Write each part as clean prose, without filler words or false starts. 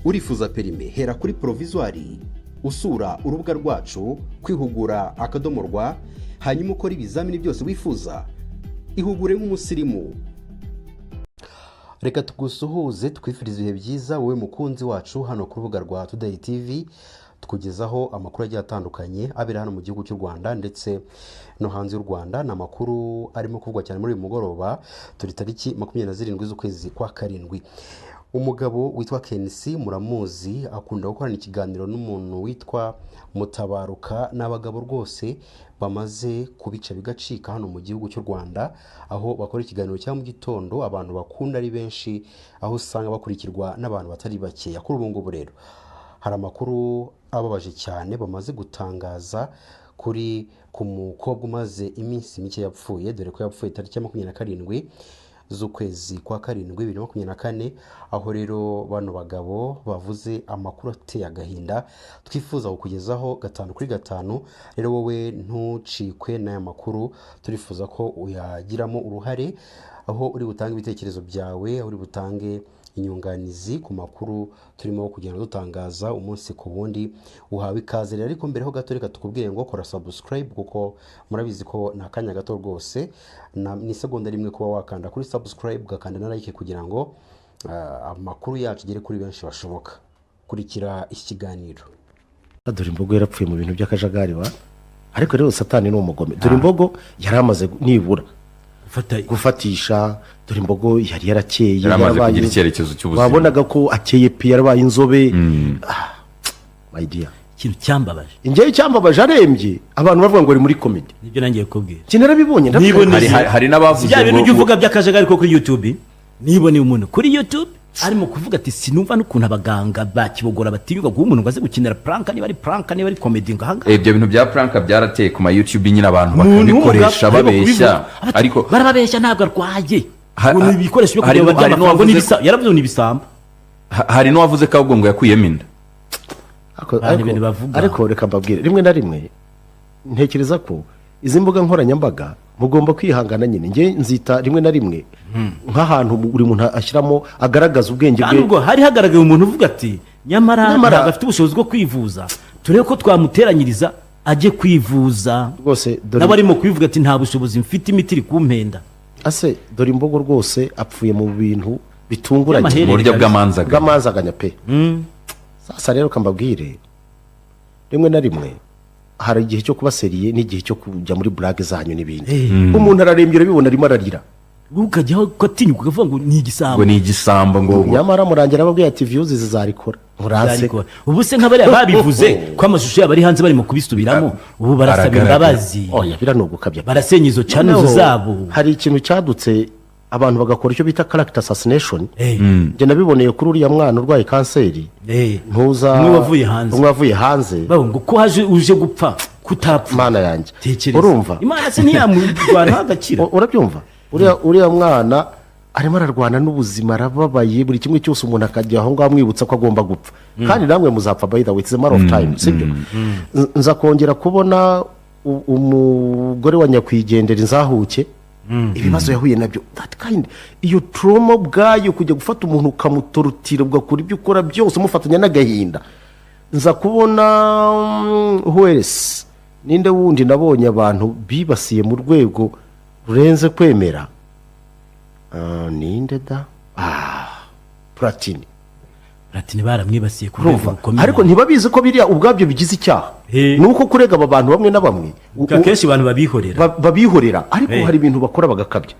urifuza perime hera kuri provisoire usura urubuga rwacu kwihugura akadomorwa hanyuma ukora ibizamini byose wifuza ihugure nk'umusirimu. Reka tugusuhuze twifuriza ibihe byiza wowe mukunzi wacu hano ku rubuga rwa Today TV tukugezaho amakuru agiye atandukanye abera hano mu gihugu cy'u Rwanda ndetse no hanze y'u Rwanda. Na makuru arimo kuvugwa cyane muri uyu mugoroba turi tariki 27 z'ukwezi kwa karindwi. Umugabo witwa Kensi muramuzi akunda gukorana ikiganiro n'umuntu witwa Mutabaruka n'abagabo rwose bamaze kubica bigacika hano mu gihugu cy'u Rwanda aho bakora ikiganiro cya mu gitondo abantu bakunda ari benshi aho usanga bakurikirwa n'abantu batari bakeya. Kuri ubu ngubu rero hari amakuru ababaje cyane bamaze gutangaza ku mukobwa umaze iminsi mike yapfuye, dore ko yapfuye tariki 27 z'ukwezi kwa karindwi 2024. Aho rero bano bagabo bavuze amakuru ateye agahinda twifuza kukugezaho 5 kuri 5. Rero wowe ntucikwe n'aya makuru, turifuza ko uyagiramo uruhare aho uri butange ibitekerezo byawe, aho uri butange inyunganizi ku makuru turimo kugenda dutangaza umunsi ku wundi. Uhawe ikaze rero, ariko mbere ho gato reka tukubwire ngo kora subscribe kuko murabizi ko nakanya gato rwose ni segonda rimwe kuba wakanda kuri subscribe ugakanda na like kugira ngo amakuru yacu agere kuri benshi bashoboka. Kurikira iki kiganiro. Dore Imbogo yarapfuye mu bintu by'akajagari ariko rero Satani ni umugome. Dore Imbogo yari amaze nibura gufatisha. Dore Imbogo yari yarakeye, yaramaze kugira icyerekezo cy'ubuzima, wabonaga ko akeye pe, yarabaye inzobe. My dear, ikintu cyambabaje ingewe cyambabaje arembye abantu bavuga ngo ari muri comedy. nibyo nangiye kubwira kinarabibonye hari n'abavuze bya bintu byuvuga by'akajagari ko kuri YouTube. Nibone umuntu kuri YouTube arimo kuvuga ati sinumva n'ukuntu abaganga bakibogora batinyuka guha umuntu ngaze gukinira prank, niba ari prank niba ari comedy ngahanga. Ibyo bintu bya prank byarateye ku ma YouTube nyine abantu bakabikoresha babeshya, ariko barababeshya ntabwo arwaye. Ubu ibikoresho byo kugira ngo ngo nibisa yaravuze nibisamba. Hari no wavuze ko ahubwo ngo yakuyemo inda. Ariko reka mbabwire rimwe na rimwe ntekereza ko izi mbuga nkoranyambaga mugomba kwihangana nyine. Nge nzita rimwe na rimwe nk'ahantu buri muntu ashyiramo agaragaza ubwenge bwe. Nubwo hari hagaragaye umuntu uvuga ati nyamara ntabwo afite ubushobozi bwo kwivuza, turebe ko twamuteranyiriza ajye kwivuza rwose. n'abarimo kwivuga ati nta bushobozi mfite, imiti iri kumpenda. Ase Dore Imbogo rwose apfuye mu bintu bitunguranye mu buryo bw'amanzaganya pe. Sasa rero kambabwire rimwe na rimwe hari igihe cyo kuba seriye n'igihe cyo kujya muri blague zanyu n'ibindi. Umuntu ararembye bibona arimo ararira, ukajyaho ukatinyuka ukavuga ngo ni igisambo ngo nyamara murangira ababwiye ati views zizarikora muranse. Ubu se nk'abari babivuze ko amashusho yabo ari hanze barimo kubisubiramo, ubu barasaba imbabazi. Oya biranugukabya, barasenya izo channels zabo. Hari ikintu cyadutse abantu bagakora icyo bita character assassination. Je nabiboneye kuri uriya mwana urwaye kanseri. Ntuza umwe wavuye hanze ngo ko haje uje gupfa kutapfa. Mana yanjye urumva Imana se ntiyamurwana agakira. Urabyumva uriya mwana arimo ararwana n'ubuzima, arababaye buri kimwe cyose umuntu akajya aho ngaho amwibutsa ko agomba gupfa. Kandi namwe muzapfa, by the way, it's a matter of time, sibyo? Nza kongera kubona umugore wa nyakwigendera Inzahuke ibibazo yahuye nabyo. That kind iyo trauma bwayo kujya gufata umuntu ukamutorutira ugakora ibyo ukora byose umufatanya n'agahinda. Nza kubona Wes ninde wundi nabonye abantu bibasiye mu rwego rurenze kwemera. Ninde da Platini baramwibasiye ku rwego rukomeye, ariko ntibabizi ko biriya ubwabyo bigize icyaha. Nuko kurega aba bantu bamwe na bamwe akenshi abantu babihorera ariko hari ibintu bakora bagakabya.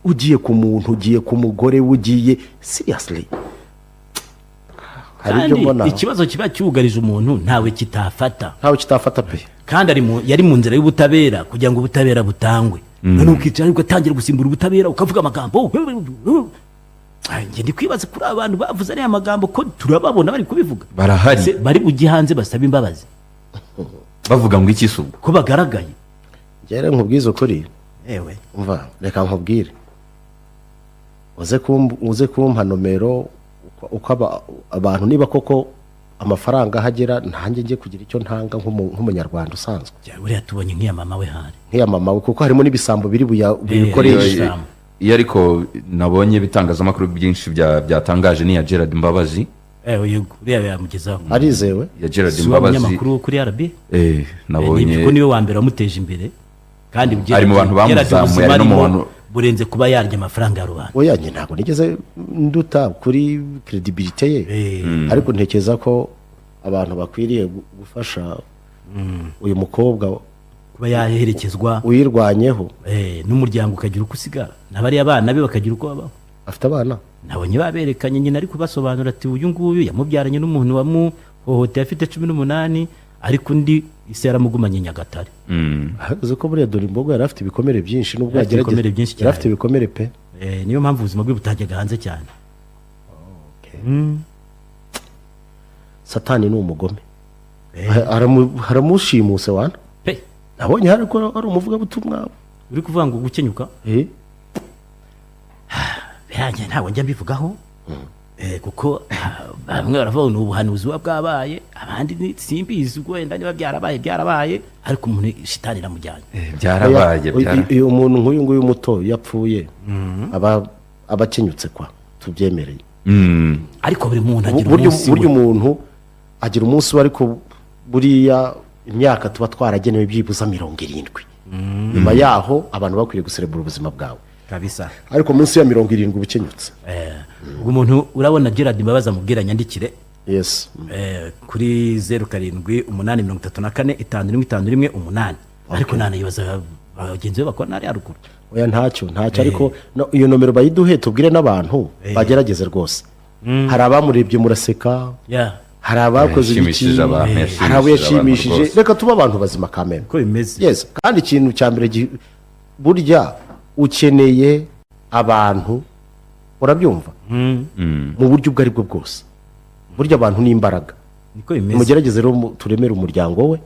Ugiye ku muntu, ugiye ku mugore, ugiye seriously. Ikibazo kiba cyugarije umuntu ntawe kitafata pe. Kandi yari mu nzira y'ubutabera kugira ngo ubutabera butangwe. None ukicara ariko atangira gusimbura ubutabera ukavuga amagambo. Nge ndi kwibaza kuri abantu bavuze ariya magambo ko turababona bari kubivuga. Barahari bari bugihanze basaba imbabazi. Bavuga ngo iki subu ko bagaragaye. Njye nkubwiza ukuri. Umva reka nkubwire. Uze kumpa nomero uko abantu niba koko amafaranga hagera ntange ngiye kugira icyo ntanga nk'umunyarwanda usanzwe. Uriya tubonye nk'iya mama we hari. Nk'iya mama we kuko harimo n'ibisambo biri buyikoresha. Iyo ariko nabonye bitangazamakuru byinshi byatangaje ni ya Gerard Mbabazi uriya yamugezaho arizewe ya Gerard si Mbabazi umunyamakuru kuri RB nabonye kuko niwe wa mbere wamuteje imbere kandi ari mu bantu bamuzamuye ari no mu bantu burenze kuba yarya amafaranga ya rubanda oya njye ntabwo nigeze nduta kuri credibility ye ariko ntekereza ko abantu bakwiriye gufasha uyu mukobwa kuba yaherekezwa uyirwanyeho n'umuryango ukagira uko usigara n'abari abana be bakagira uko babaho afite abana nabonye baberekanye nyina ariko basobanura ati uyu nguyu yamubyaranye n'umuntu wamuhohoteye afite 18 ariko undi ise yaramugumanye Nyagatare uzi ko buriya dore imbogo yari afite ibikomere byinshi n'ubwo yari afite ibikomere pe niyo mpamvu ubuzima bwe butajyaga hanze cyane Satani ni umugome haramushimuse wana pe nabonye hari umuvugabutumwa uri kuvuga ngo gukenyuka birangiye ntabwo njya mbivugaho kuko bamwe baravuga ni ubuhanuzi buba bwabaye abandi simbizi ubwo wenda niba byarabaye ariko umuntu shitani iramujyanye byarabaye iyo umuntu nk'uyu nguyu muto yapfuye abakenyutse kwa tubyemereye ariko buri muntu agira umunsi burya umuntu agira umunsi we ariko buriya imyaka tuba twaragenewe byibuza 70 nyuma yaho abantu bakwiriye guserebura ubuzima bwawe kabisa ariko munsi ya 70 ubukenyutse umuntu urabona Gerard Mbabazi amubwira nyandikire yes kuri 07834551 ariko nanayibaza bagenzi be bakora nari haruguru oya ntacyo ariko iyo nomero bayiduhe tubwire n'abantu bagerageze rwose hari abamurebye muraseka hari abakoze ibiki hari abo yashimishije reka tuba abantu bazima kamere ko bimeze yes kandi ikintu cya mbere burya ukeneye abantu urabyumva mu buryo ubwo aribwo bwose burya abantu ni imbaraga niko bimeze mugerageze rero turemere umuryango we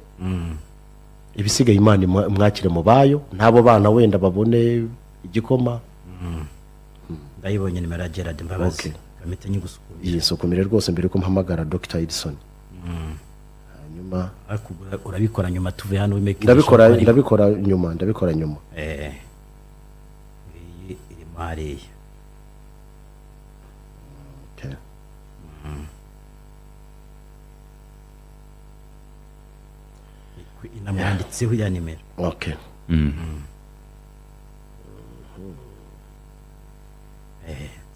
ibisigaye Imana mwakire mu bayo ntabo bana wenda babone igikoma ndayibonye nimero ya Gerard Mbabazi kamete nyigusukumira yisukumire rwose mbere ko mpamagara Dr. Edison hanyuma urabikora nyuma tuve hano ndabikora nyuma iri mari inamwanditseho ya nimero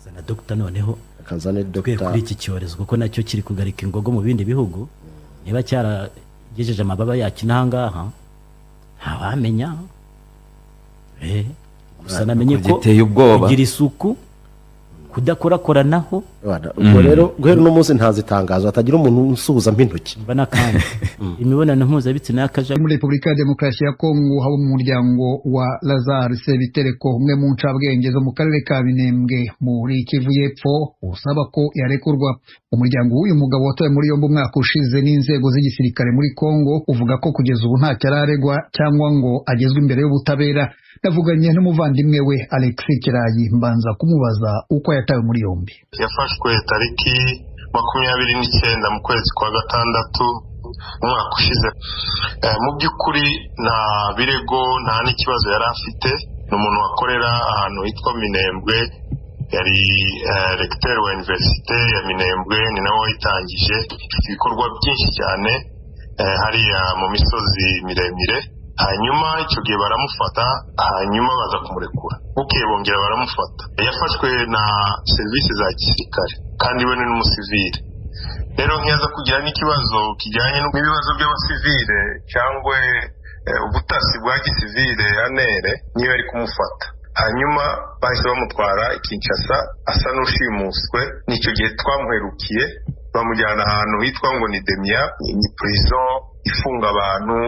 zana Dr. noneho akazane Dr. kuri iki cyorezo kuko nacyo kiri kugarika ingogo mu bindi bihugu niba cyaragejeje amababa yakinangaha ntawamenya gusa namenye ko kugira isuku kudakorakoranaho ubwo rero guhera uno munsi ntazitangazo hatagira umuntu usuhuza mpintoki mbana kandi imibonano mpuzabitsina y'akaja muri Repubulika ya Demokarasi ya Kongo haba mu muryango wa Lazare Sebitereko umwe mu ncabwenge zo mu karere ka Minembwe muri Kivu y'Epfo usaba ko yarekurwa umuryango w'uyu mugabo watowe muri yombi umwaka ushize n'inzego z'igisirikare muri Kongo uvuga ko kugeza ubu nta cyararegwa cyangwa ngo agezwe imbere y'ubutabera. Navuganye n'umuvandimwe we Alexis Kirayi mbanza kumubaza uko yatawe muri yombi. Yafashwe tariki 29 mu kwezi kwa gatandatu umwaka ushize. Mu by'ukuri nta birego nta n'ikibazo yari afite. Ni umuntu wakorera ahantu hitwa Minembwe, yari recteur wa universite ya Minembwe, ni nawe wayitangije ibikorwa byinshi cyane hariya mu misozi miremire. Hanyuma icyo gihe baramufata, hanyuma baza kumurekura. Bukeye bongera baramufata. Yafashwe na serivisi za gisirikare kandi we ni n'umusivile. Rero nkiyaza kugira n'ikibazo kijyanye n'ibibazo by'abasivile cyangwa ubutasi bwa gisivile anere niyo ari kumufata. Hanyuma bahise bamutwara Kinshasa asa n'ushimuswe. Nicyo gihe twamuherukiye bamujyana ahantu hitwa ngo ni Demia, ni prison ifunga abantu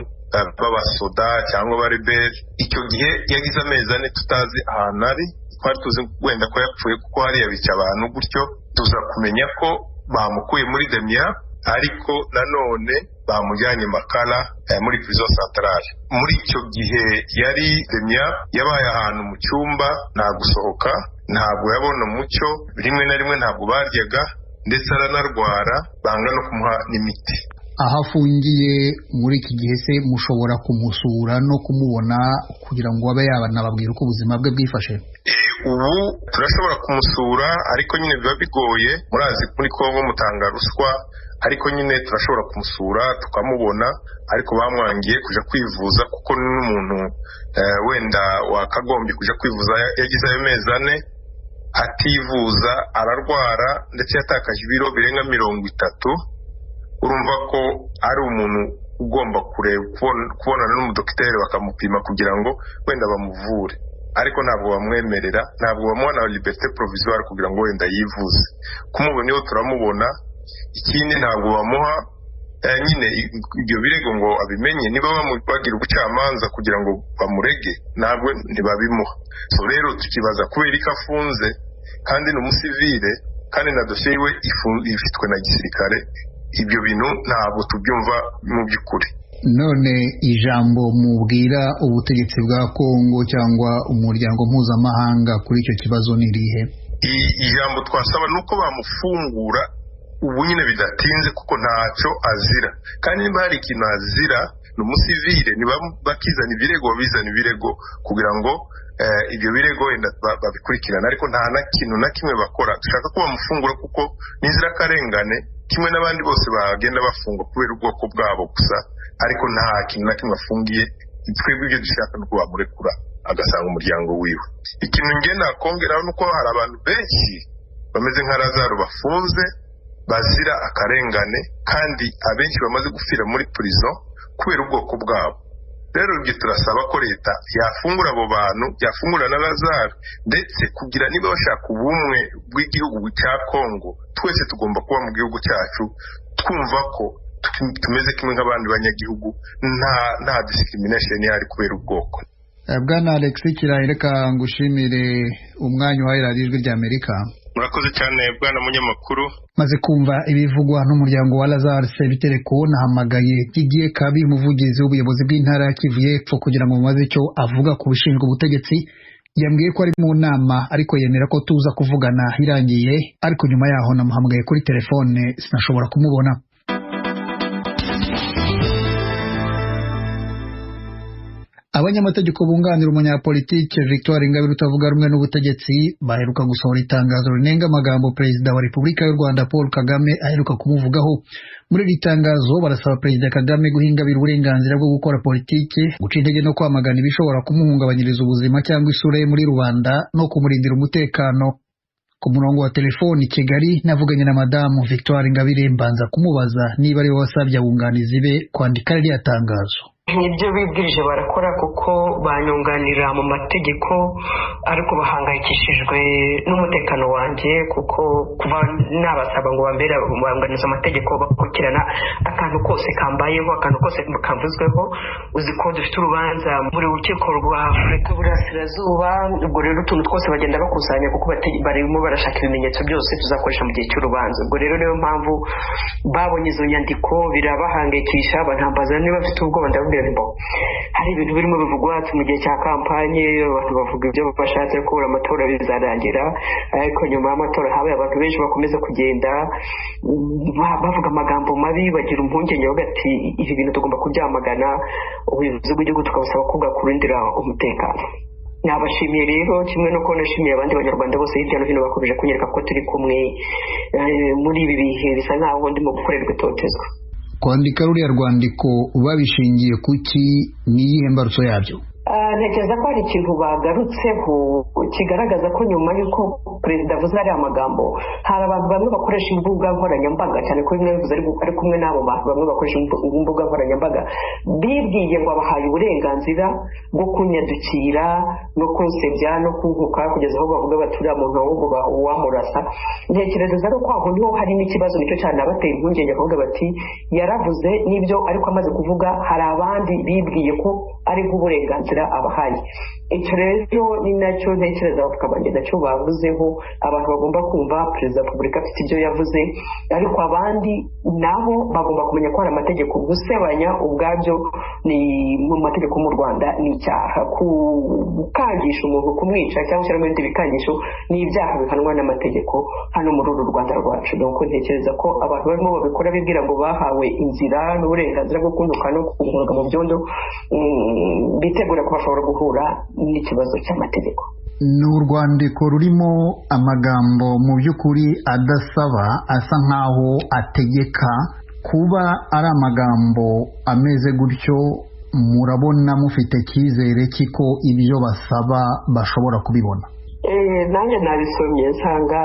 b'abasoda cyangwa bareberi. Icyo gihe yagize amezi 4 tutazi ahantu ari, twari tuzi wenda ko yapfuye kuko hariya bica abantu gutyo. Tuza kumenya ko bamukuye muri Demia ariko nanone bamujyanye Makala muri prison centrale. Muri icyo gihe yari Demia yabaye ahantu mu cyumba nta gusohoka, ntabwo yabona umucyo, rimwe na rimwe ntabwo baryaga ndetse aranarwara, banga no kumuha n'imiti. Ahafungiye muri iki gihe se mushobora kumusura no kumubona kugira ngo abe yabanababwira uko ubuzima bwe bwifashe? ubu turashobora kumusura ariko nyine biba bigoye, murazi muri Kongo mutanga ruswa, ariko nyine turashobora kumusura tukamubona, ariko bamwangiye kuja kwivuza kuko n'umuntu wenda wakagombye kuja kwivuza yagize ayo mezi 4 ativuza, ararwara ndetse yatakaje ibiro birenga 30. urumva ko ari umuntu ugomba kubonana n'umudokiteri bakamupima kugira ngo wenda bamuvure, ariko ntabwo bamwemerera, ntabwo bamuha na liberté provisoire kugira ngo wenda yivuze. Kumubona iyo turamubona, ikindi ntabwo bamuha nyine ibyo birego ngo abimenye, niba bagira ubucamanza kugira ngo bamurege ntabwo ntibabimuha. So rero tukibaza kubera ko afunze kandi ni umusivile kandi na dosiye we ifitwe na gisirikare, ibyo bintu ntabwo tubyumva mu by'ukuri. None ijambo mubwira ubutegetsi bwa Kongo cyangwa umuryango mpuzamahanga kuri icyo kibazo ni irihe? Ijambo twasaba nuko bamufungura ubu nyine bidatinze kuko ntacyo azira, kandi niba hari ikintu azira ni umusivile, niba bakizana ibirego babizana ibirego kugira ngo ibyo birego wenda babikurikirana, ariko nta na kintu na kimwe bakora. Dushaka ko bamufungura kuko n'inzirakarengane kimwe n'abandi bose bagenda bafungwa kubera ubwoko bwabo gusa, ariko nta kintu na kimwe afungiye. Twebwe ibyo dushaka nuko bamurekura agasanga umuryango wiwe. Ikintu ngenda nakongeraho nuko hari abantu benshi bameze nka Lazaro bafunze bazira akarengane, kandi abenshi bamaze gufira muri prison kubera ubwoko bwabo. Rero ibyo turasaba ko leta yafungura abo bantu, yafungura na Lazaro, ndetse kugira niba bashaka ubumwe bw'igihugu cya Kongo, twese tugomba kuba mu gihugu cyacu twumva ko tumeze kimwe nk'abandi banyagihugu, nta discrimination ihari kubera ubwoko. Bwana Alex Kirayi, reka ngushimire umwanya uhaye radiyo Ijwi ry'Amerika. Murakoze cyane bwana munyamakuru. Maze kumva ibivugwa n'umuryango wa Lazare Sebitereko, nahamagaye Didier Kabi, umuvugizi w'ubuyobozi bw'intara ya Kivu y'Epfo, kugira ngo mubaze icyo avuga ku bishinzwe ubutegetsi. Yambwiye ko ari mu nama ariko yemera ko tuza kuvugana irangiye, ariko nyuma yaho namuhamagaye kuri telefone sinashobora kumubona. Abanyamategeko bunganira umunyapolitike Victoire Ingabire utavuga rumwe n'ubutegetsi baheruka gusohora itangazo rinenga amagambo Perezida wa Repubulika y'u Rwanda Paul Kagame aheruka kumuvugaho. Muri iri tangazo barasaba Perezida Kagame guha Ingabire uburenganzira bwo gukora politike, guca intege no kwamagana ibishobora kumuhungabanyiriza ubuzima cyangwa isura ye muri rubanda, no kumurindira umutekano. Ku murongo wa telefoni Kigali navuganye na Madamu Victoire Ingabire, mbanza kumubaza niba ari we wasabye abunganizi be kwandika ririya tangazo. Nibyo bibwirije barakora kuko banyunganira mu mategeko, ariko bahangayikishijwe n'umutekano wanjye kuko kuva nabasaba ngo bambere banganiza amategeko bakurikirana akantu kose kambayeho, akantu kose kavuzweho. Uzi ko dufite urubanza muri urukiko rwa Afurika y'Uburasirazuba, ubwo rero utuntu twose bagenda bakusanya kuko barimo barashaka ibimenyetso byose tuzakoresha mu gihe cy'urubanza. Ubwo rero niyo mpamvu babonye izo nyandiko birabahangayikisha, banambaza niba bafite ubwoba. Ndababwira hari ibintu birimo bivugwa mu gihe cya kampanye, abantu bavuga ibyo bashatse ko amatora bizarangira, ariko nyuma y'amatora habaye abantu benshi bakomeza kugenda bavuga amagambo mabi, bagira impungenge bagati ibi bintu tugomba kubyamagana. Ubuyobozi bw'igihugu tukabasaba ko bwakurindira umutekano. Nabashimiye rero kimwe no ko nashimiye abandi banyarwanda bose hirya no hino bakomeje kunyereka ko turi kumwe muri ibi bihe bisa nkaho ndimo gukorerwa itotezwa. Kwandika ruriya rwandiko babishingiye kuki, niyihe mbarutso yabyo? Ntekereza ko hari ikintu bagarutseho kigaragaza ko nyuma y'uko perezida avuze ariya magambo, hari abantu bamwe bakoresha imbuga nkoranyambaga, cyane ko bimwe bivuze ari kumwe n'abo bantu bamwe bakoresha imbuga nkoranyambaga, bibwiye ngo abahaye uburenganzira bwo kunyadukira no kunsebya no kunkuka kugeza aho bavuga bati uriya muntu ahubwo uwamurasa. Ntekereza ko aho niho hari n'ikibazo, nicyo cyane abateye impungenge bakavuga bati yaravuze n'ibyo, ariko amaze kuvuga hari abandi bibwiye ko ari nk'uburenganzira abahaye. Icyo rero ni nacyo ntekereza bakabanje nacyo bavuzeho, abantu bagomba kumva Perezida wa Repubulika afite ibyo yavuze, ariko abandi nabo bagomba kumenya ko hari amategeko. Gusebanya ubwabyo ni mu mategeko mu Rwanda ni icyaha, gukangisha umuntu, kumwica cyangwa gushyiramo ibindi bikangisho ni ibyaha bihanwa n'amategeko hano muri uru Rwanda rwacu. Nuko ntekereza ko abantu barimo babikora bibwira ngo bahawe inzira n'uburenganzira bwo kuntuka no kunkurwa mu byondo, bitegura ko bashobora guhura n'ikibazo cy'amategeko. ni urwandiko rurimo amagambo mu by'ukuri adasaba, asa nk'aho ategeka. Kuba ari amagambo ameze gutyo, murabona mufite icyizere cy'iko ibyo basaba bashobora kubibona? nanjye nabisomye nsanga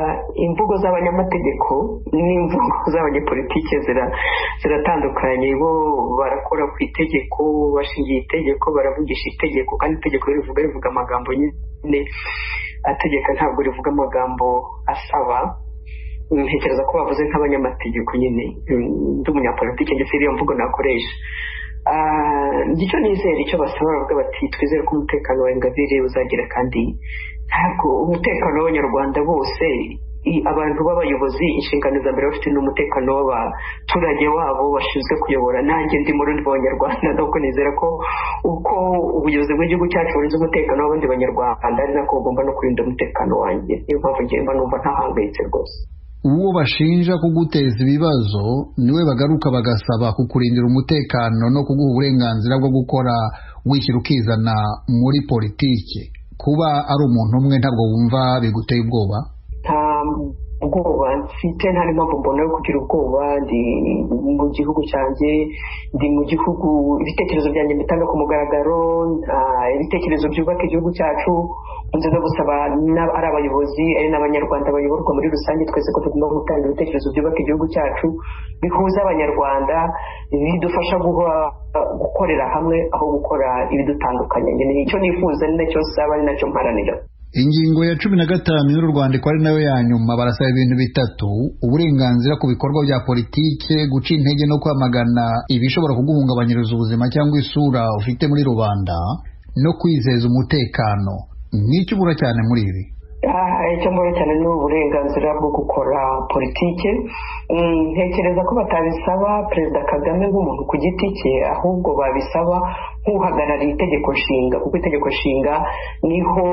imvugo z'abanyamategeko n'imvugo z'abanyepolitike ziratandukanye. Bo barakora ku itegeko, bashingiye itegeko, baravugisha itegeko, kandi itegeko rivuga amagambo nyine ategeka, ntabwo rivuga amagambo asaba. Ntekereza ko bavuze nk'abanyamategeko nyine, ndi umunyapolitike ndetse iyo mvugo nakoresha. Icyo nizera icyo basaba, baravuga bati twizere ko umutekano wa Ingabire uzagira, kandi ntabwo umutekano w'abanyarwanda bose, abantu b'abayobozi inshingano za mbere bafite n'umutekano w'abaturage wabo bashinzwe kuyobora. Nanjye ndi muri b'abanyarwanda, nuko nizera ko uko ubuyobozi bw'igihugu cyacu burinze umutekano w'abandi banyarwanda, ari nako bugomba no kurinda umutekano wanjye. Niyo mpamvu ngenda numva ntahangayitse rwose. Uwo bashinja kuguteza ibibazo niwe bagaruka bagasaba kukurindira umutekano no kuguha uburenganzira bwo gukora wishyira ukizana muri politiki. Kuba ari umuntu umwe ntabwo wumva biguteye ubwoba? Nta ubwoba mfite, nta n'impamvu mbona yo kugira ubwoba. Ndi mu gihugu cyanjye, ndi mu gihugu, ibitekerezo byanjye mbitanga ku mugaragaro, ibitekerezo byubaka igihugu cyacu. Nzi no gusaba ari abayobozi ari n'abanyarwanda bayoborwa muri rusange, twese ko tugomba gutanga ibitekerezo byubaka igihugu cyacu, bihuza abanyarwanda, bidufasha gukorera hamwe aho gukora ibidutandukanye. Icyo nifuza ni nacyo nsaba, ni nacyo mparanira. Ingingo ya 15 y'uru rwandiko ari nayo ya nyuma, barasaba ibintu bitatu: uburenganzira ku bikorwa bya politike, guca intege no kwamagana ibishobora kuguhungabanyiriza ubuzima cyangwa isura ufite muri rubanda, no kwizeza umutekano. N'icyo ubura cyane muri ibi? Icyo mbona cyane ni uburenganzira bwo gukora politike. Ntekereza ko batabisaba Perezida Kagame nk'umuntu ku giti cye, ahubwo babisaba nk'uhagarariye itegeko nshinga, kuko itegeko nshinga niho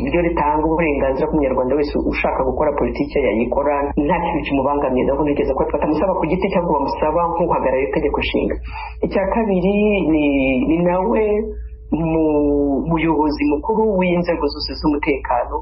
ryo ritanga uburenganzira ku munyarwanda wese ushaka gukora politike yayikora nta kintu kimubangamiye. Naho ntekereza ko batamusaba ku giti cye, ahubwo bamusaba nk'uhagarariye itegeko nshinga. Icya kabiri ni nawe muyobozi mukuru w'inzego zose z'umutekano.